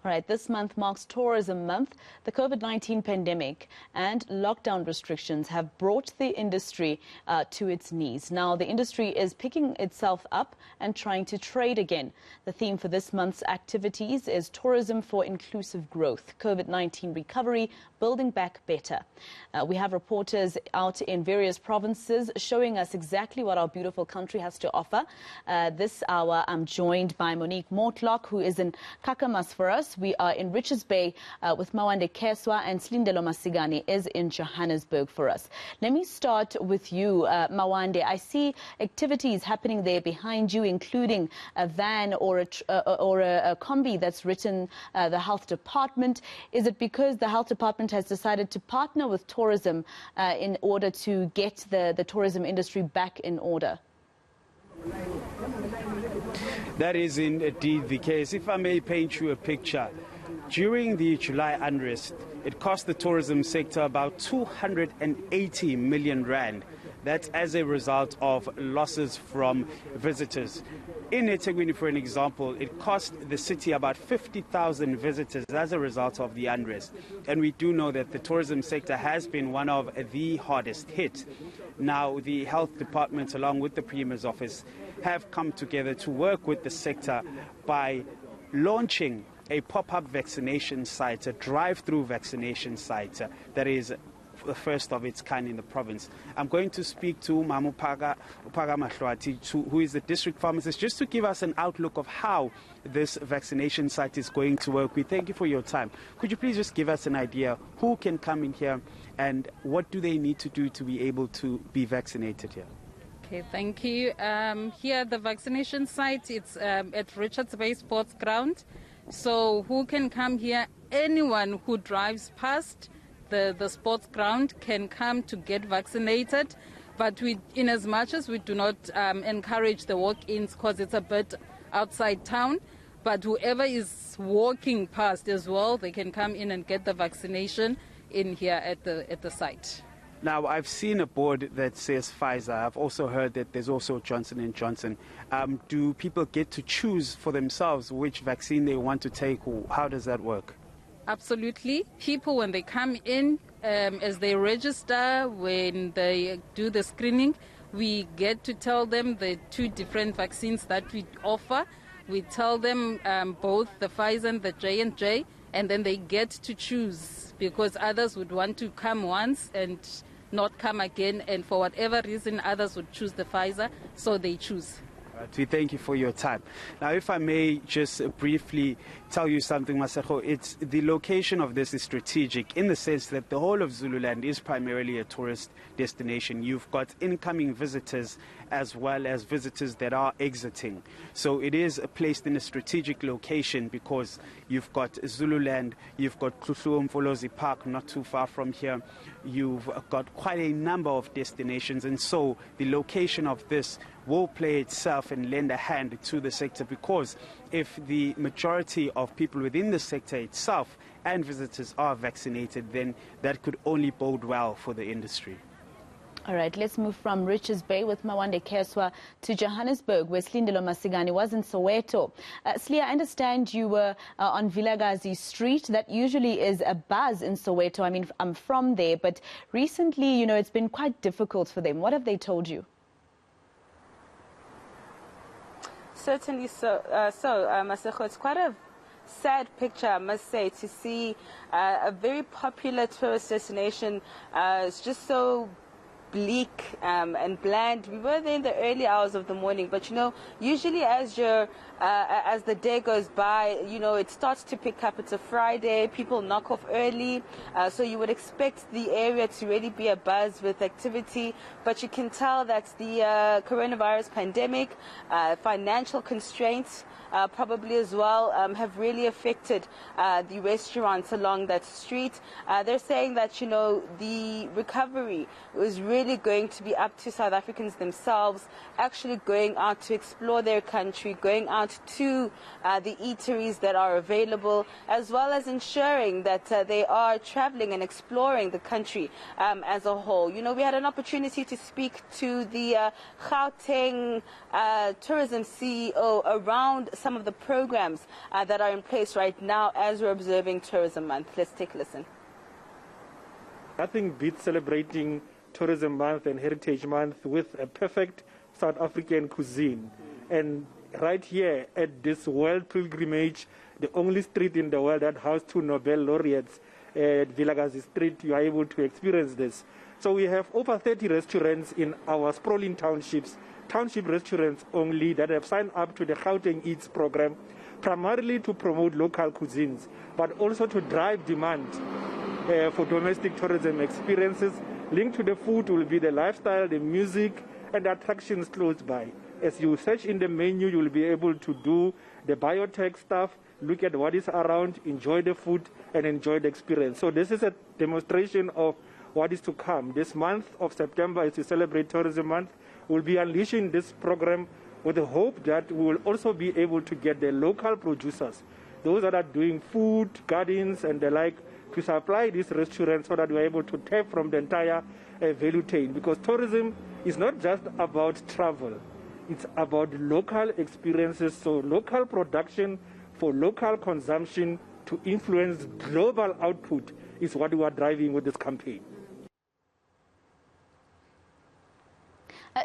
All right, this month marks Tourism Month. The COVID-19 pandemic and lockdown restrictions have brought the industry to its knees. Now, the industry is picking itself up and trying to trade again. The theme for this month's activities is Tourism for Inclusive Growth, COVID-19 Recovery, Building Back Better. We have reporters out in various provinces showing us exactly what our beautiful country has to offer. This hour, I'm joined by Monique Mortlock, who is in Kakamas for us. We are in Richards Bay with Mawande Keswa, and Slindelo Masigani is in Johannesburg for us. Let me start with you, Mawande. I see activities happening there behind you, including a van or a combi that's written the health department. Is it because the health department has decided to partner with tourism in order to get the tourism industry back in order? That is indeed the case. If I may paint you a picture, during the July unrest, it cost the tourism sector about 280 million rand. That's as a result of losses from visitors. In eThekwini, for an example, it cost the city about 50,000 visitors as a result of the unrest. And we do know that the tourism sector has been one of the hardest hit. Now, the health department, along with the Premier's office, have come together to work with the sector by launching a pop-up vaccination site, a drive-through vaccination site that is the first of its kind in the province. I'm going to speak to Mamu Paga Mahlwati, who is the district pharmacist, just to give us an outlook of how this vaccination site is going to work. We thank you for your time. Could you please just give us an idea who can come in here and what do they need to do to be able to be vaccinated here? Okay, thank you. Here at the vaccination site, it's at Richards Bay Sports Ground. So who can come here? Anyone who drives past the sports ground can come to get vaccinated. But in as much as we do not encourage the walk-ins because it's a bit outside town, but whoever is walking past as well, they can come in and get the vaccination in here at the site. Now, I've seen a board that says Pfizer. I've also heard that there's also Johnson & Johnson. Do people get to choose for themselves which vaccine they want to take, or how does that work? Absolutely. People, when they come in, as they register, when they do the screening, we get to tell them the two different vaccines that we offer. We tell them both the Pfizer and the J&J, and then they get to choose, because others would want to come once and not come again, and for whatever reason others would choose the Pfizer, so they choose. We thank you for your time. Now, if I may just briefly tell you something, Masego, it's the location of this is strategic in the sense that the whole of Zululand is primarily a tourist destination. You've got incoming visitors as well as visitors that are exiting. So it is placed in a strategic location because you've got Zululand, you've got Mfolozi Park not too far from here. You've got quite a number of destinations, and so the location of this will play itself and lend a hand to the sector, because if the majority of people within the sector itself and visitors are vaccinated, then that could only bode well for the industry. All right, let's move from Richards Bay with Mawande Keswa to Johannesburg, where Slindelo Masigani was in Soweto. Slia, I understand you were on Vilagazi Street. That usually is a buzz in Soweto. I mean, I'm from there, but recently, you know, it's been quite difficult for them. What have they told you? Certainly so, Masego, it's quite a sad picture, I must say, to see a very popular tourist destination. It's just so bleak and bland. We were there in the early hours of the morning, but you know, usually as the day goes by, you know, it starts to pick up. It's a Friday, people knock off early, so you would expect the area to really be a buzz with activity, but you can tell that the coronavirus pandemic, financial constraints, probably as well, have really affected the restaurants along that street. They're saying that, you know, the recovery was really really going to be up to South Africans themselves, actually going out to explore their country, going out to the eateries that are available, as well as ensuring that they are traveling and exploring the country as a whole. You know, we had an opportunity to speak to the Gauteng tourism CEO around some of the programs that are in place right now as we're observing Tourism Month. Let's take a listen. Nothing beats celebrating Tourism Month and Heritage Month with a perfect South African cuisine. And right here at this world pilgrimage, the only street in the world that has 2 Nobel laureates, at Vilakazi Street, you are able to experience this. So we have over 30 restaurants in our sprawling townships, township restaurants only, that have signed up to the Gauteng Eats program, primarily to promote local cuisines, but also to drive demand for domestic tourism experiences. Linked to the food will be the lifestyle, the music, and the attractions close by. As you search in the menu, you will be able to do the biotech stuff, look at what is around, enjoy the food, and enjoy the experience. So this is a demonstration of what is to come. This month of September, as we celebrate Tourism Month, we'll be unleashing this program with the hope that we will also be able to get the local producers, those that are doing food, gardens, and the like, to supply these restaurants so that we're able to tap from the entire value chain. Because tourism is not just about travel, it's about local experiences, so local production for local consumption to influence global output is what we are driving with this campaign.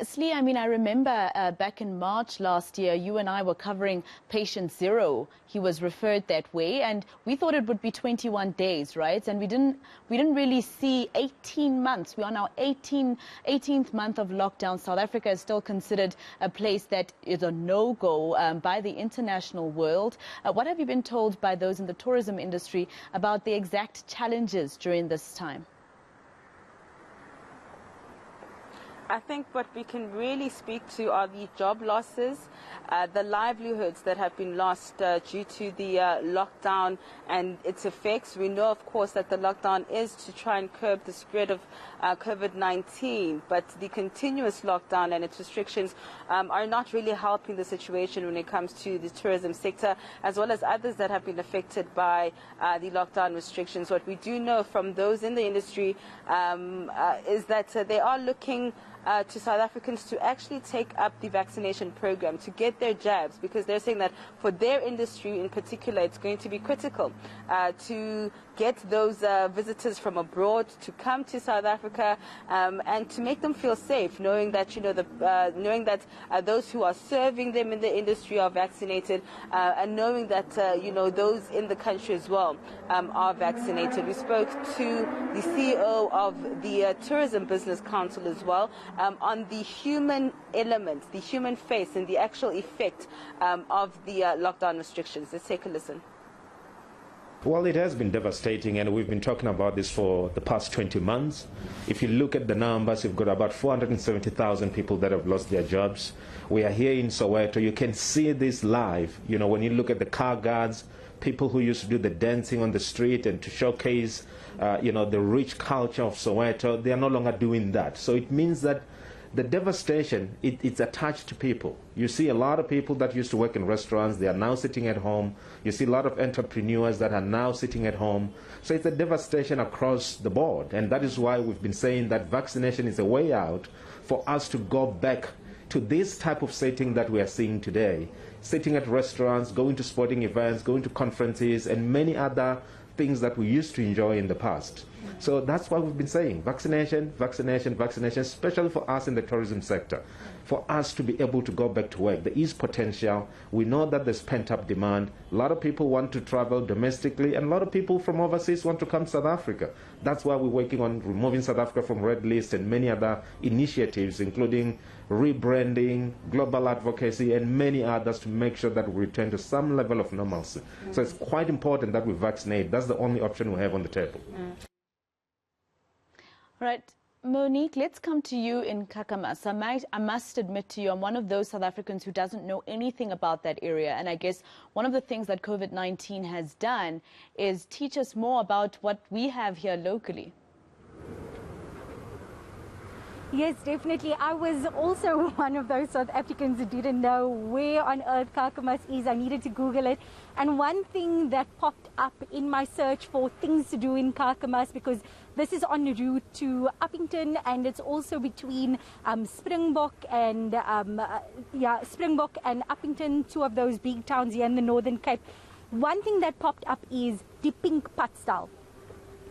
Slee, I mean, I remember back in March last year, you and I were covering patient 0. He was referred that way, and we thought it would be 21 days, right? And we didn't really see 18 months. We are now 18th month of lockdown. South Africa is still considered a place that is a no-go by the international world. What have you been told by those in the tourism industry about the exact challenges during this time? I think what we can really speak to are the job losses, the livelihoods that have been lost due to the lockdown and its effects. We know, of course, that the lockdown is to try and curb the spread of COVID-19, but the continuous lockdown and its restrictions are not really helping the situation when it comes to the tourism sector, as well as others that have been affected by the lockdown restrictions. What we do know from those in the industry is that they are looking to South Africans to actually take up the vaccination program, to get their jabs, because they're saying that for their industry in particular, it's going to be critical to get those visitors from abroad to come to South Africa and to make them feel safe, knowing that, you know, knowing that those who are serving them in the industry are vaccinated, and knowing that, you know, those in the country as well are vaccinated. We spoke to the CEO of the Tourism Business Council as well, on the human element, the human face, and the actual effect of the lockdown restrictions. Let's take a listen. Well, it has been devastating, and we've been talking about this for the past 20 months. If you look at the numbers, you've got about 470,000 people that have lost their jobs. We are here in Soweto. You can see this live. You know, when you look at the car guards, people who used to do the dancing on the street and to showcase, you know, the rich culture of Soweto, they are no longer doing that. So it means that the devastation, it's attached to people. You see a lot of people that used to work in restaurants, they are now sitting at home. You see a lot of entrepreneurs that are now sitting at home. So it's a devastation across the board. And that is why we've been saying that vaccination is a way out for us to go back to this type of setting that we are seeing today. Sitting at restaurants, going to sporting events, going to conferences, and many other things that we used to enjoy in the past. So that's why we've been saying vaccination, vaccination, vaccination, especially for us in the tourism sector, for us to be able to go back to work. There is potential. We know that there's pent-up demand. A lot of people want to travel domestically, and a lot of people from overseas want to come to South Africa. That's why we're working on removing South Africa from red list and many other initiatives, including rebranding, global advocacy, and many others to make sure that we return to some level of normalcy. So it's quite important that we vaccinate. That's the only option we have on the table. Right. Monique, let's come to you in Kakamas. I must admit to you, I'm one of those South Africans who doesn't know anything about that area. And I guess one of the things that COVID-19 has done is teach us more about what we have here locally. Yes, definitely. I was also one of those South Africans who didn't know where on earth Kakamas is. I needed to Google it. And one thing that popped up in my search for things to do in Kakamas, because this is en route to Uppington and it's also between Springbok and Springbok and Uppington, two of those big towns here in the Northern Cape. One thing that popped up is die pink padstal.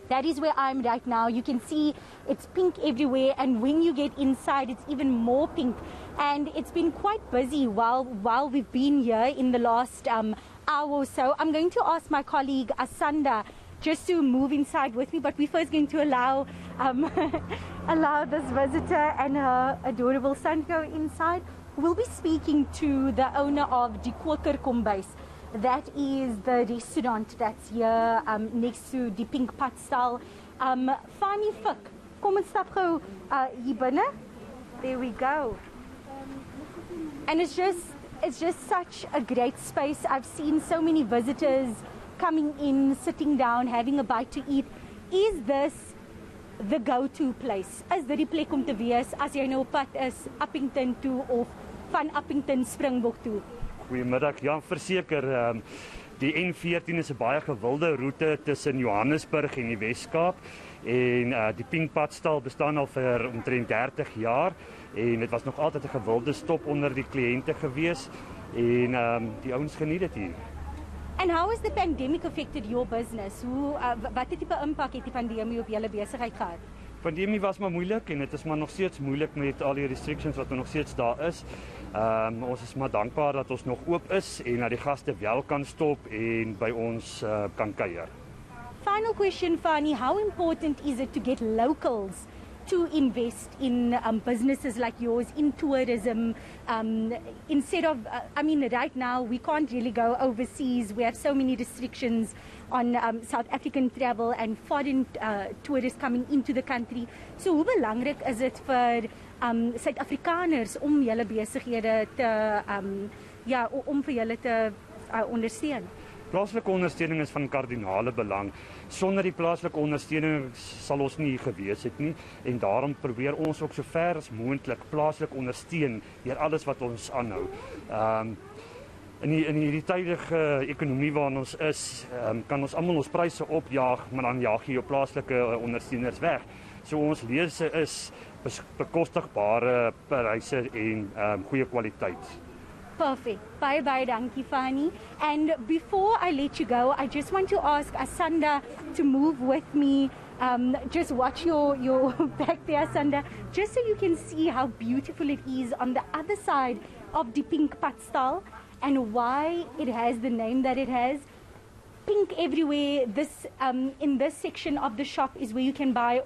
That is where I'm right now. You can see it's pink everywhere, and when you get inside, it's even more pink. And it's been quite busy while we've been here in the last hour or so. I'm going to ask my colleague Asanda just to move inside with me, but we're first going to allow allow this visitor and her adorable son to go inside. We'll be speaking to the owner of Die Koker Kombuis. That is the restaurant that's here next to die pink padstal. Fanny Fik, kom ons stap gou hier binne. There we go. And it's just such a great space. I've seen so many visitors coming in, sitting down, having a bite to eat. Is this the go-to place? Is dit die plek om te wees as jy nou op pad is Uppington toe of van Uppington Springbok toe? Goedemiddag, ja, verseker. Die N14 is 'n baie gewilde roete tussen Johannesburg en die Weskaap. En die pink padstal bestaan al vir omtrent 30 jaar. En dit was nog altyd 'n gewilde stop onder die kliënte gewees. En die ouens geniet dit hier. And how has the pandemic affected your business? Wat tipe impak het die pandemie op julle besigheid gehad? Pandemie was maar moeilik en dit is maar nog steeds moeilik met al die restrictions wat nog steeds daar is. Ons is maar dankbaar dat ons nog oop is en dat die gaste wel kan stop en by ons kan kuier. Final question, Fanny. How important is it to get locals to invest in businesses like yours, in tourism, instead of, right now we can't really go overseas. We have so many restrictions on South African travel and foreign tourists coming into the country. So hoe belangrik is dit vir Suid-Afrikaners om julle besighede te, om vir julle te ondersteun? Plaaslike ondersteuning is van kardinale belang. Sonder die plaaslike ondersteuning sal ons nie gewees het nie en daarom probeer ons ook so ver as moontlik plaaslik ondersteun deur alles wat ons aanhou. In hierdie tydige ekonomie waarin ons is, kan ons almal ons pryse opjaag, maar dan jaag jy jou plaaslike ondersteuners weg. So ons lese is bekostigbare pryse en goeie kwaliteit. Perfect. Bye, dankie, Fanny. And before I let you go, I just want to ask Asanda to move with me. Just watch your back there, Asanda, just so you can see how beautiful it is on the other side of the pink padstal and why it has the name that it has. Pink everywhere. This in this section of the shop is where you can buy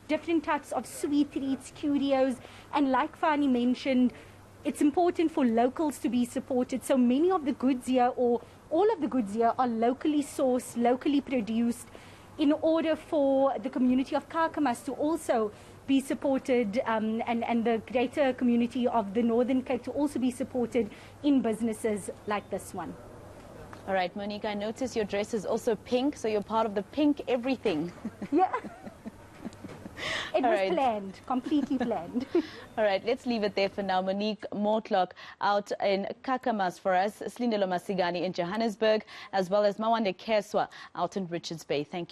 different types of sweet treats, curios, and like Fanny mentioned, it's important for locals to be supported. So many of the goods here, or all of the goods here, are locally sourced, locally produced, in order for the community of Kakamas to also be supported, and the greater community of the Northern Cape to also be supported in businesses like this one. All right, Monique, I notice your dress is also pink, so you're part of the pink everything. Yeah. It was planned, completely planned. All right, let's leave it there for now. Monique Mortlock out in Kakamas for us, Slindelo Masigani in Johannesburg, as well as Mawande Keswa out in Richards Bay. Thank you.